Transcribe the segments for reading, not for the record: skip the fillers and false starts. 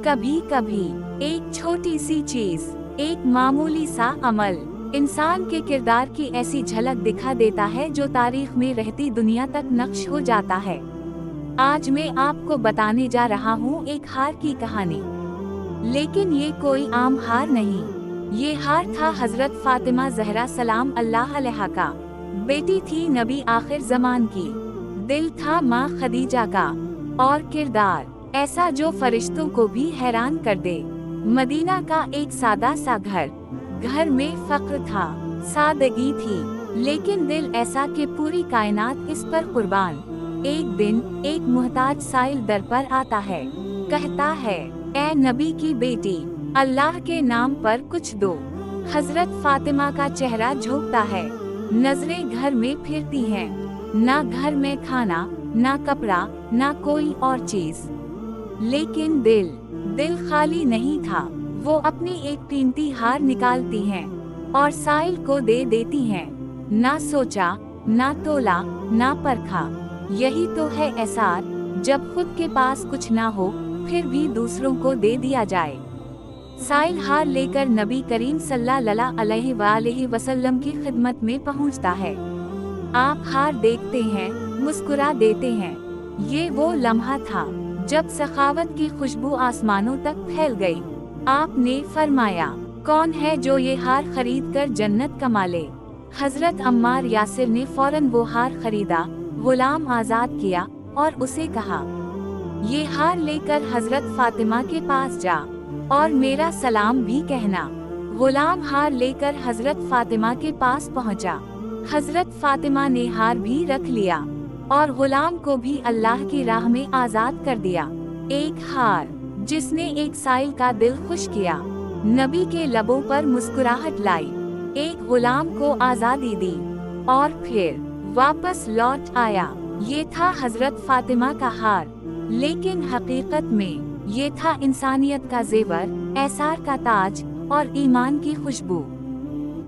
कभी कभी एक छोटी सी चीज, एक मामूली सा अमल इंसान के किरदार की ऐसी झलक दिखा देता है जो तारीख में रहती दुनिया तक नक्श हो जाता है। आज मैं आपको बताने जा रहा हूँ एक हार की कहानी। लेकिन ये कोई आम हार नहीं, ये हार था हजरत फातिमा ज़हरा सलाम अल्लाह अलैहा का। बेटी थी नबी आखिर ज़मान की, दिल था माँ खदीजा का, और किरदार ऐसा जो फरिश्तों को भी हैरान कर दे। मदीना का एक सादा सा घर में फक्र था, सादगी थी, लेकिन दिल ऐसा कि पूरी कायनात इस पर कुर्बान। एक दिन एक मुहताज साइल दर पर आता है, कहता है, ए नबी की बेटी, अल्लाह के नाम पर कुछ दो। हजरत फातिमा का चेहरा झुकता है, नजरें घर में फिरती हैं, ना घर में खाना, ना कपड़ा, ना कोई और चीज। लेकिन दिल खाली नहीं था। वो अपनी एक कीमती हार निकालती हैं और साइल को दे देती हैं। ना सोचा, ना तोला, ना परखा। यही तो है एहसार, जब खुद के पास कुछ ना हो फिर भी दूसरों को दे दिया जाए। साइल हार लेकर नबी करीम सल्लल्लाहु अलैहि वसल्लम की खिदमत में पहुंचता है। आप हार देखते हैं, मुस्कुरा देते हैं। ये वो लम्हा था जब सखावत की खुशबू आसमानों तक फैल गई। आपने फरमाया, कौन है जो ये हार खरीद कर जन्नत कमा ले। हजरत अम्मार यासिर ने फौरन वो हार खरीदा, गुलाम आजाद किया और उसे कहा, ये हार लेकर हजरत फातिमा के पास जा और मेरा सलाम भी कहना। गुलाम हार लेकर हजरत फातिमा के पास पहुंचा। हजरत फातिमा ने हार भी रख लिया और गुलाम को भी अल्लाह की राह में आजाद कर दिया। एक हार जिसने एक साइल का दिल खुश किया, नबी के लबों पर मुस्कुराहट लाई, एक गुलाम को आजादी दी और फिर वापस लौट आया। ये था हजरत फातिमा का हार, लेकिन हकीकत में ये था इंसानियत का जेवर, एसार का ताज और ईमान की खुशबू।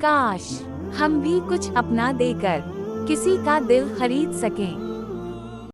काश हम भी कुछ अपना देकर किसी का दिल खरीद सकें।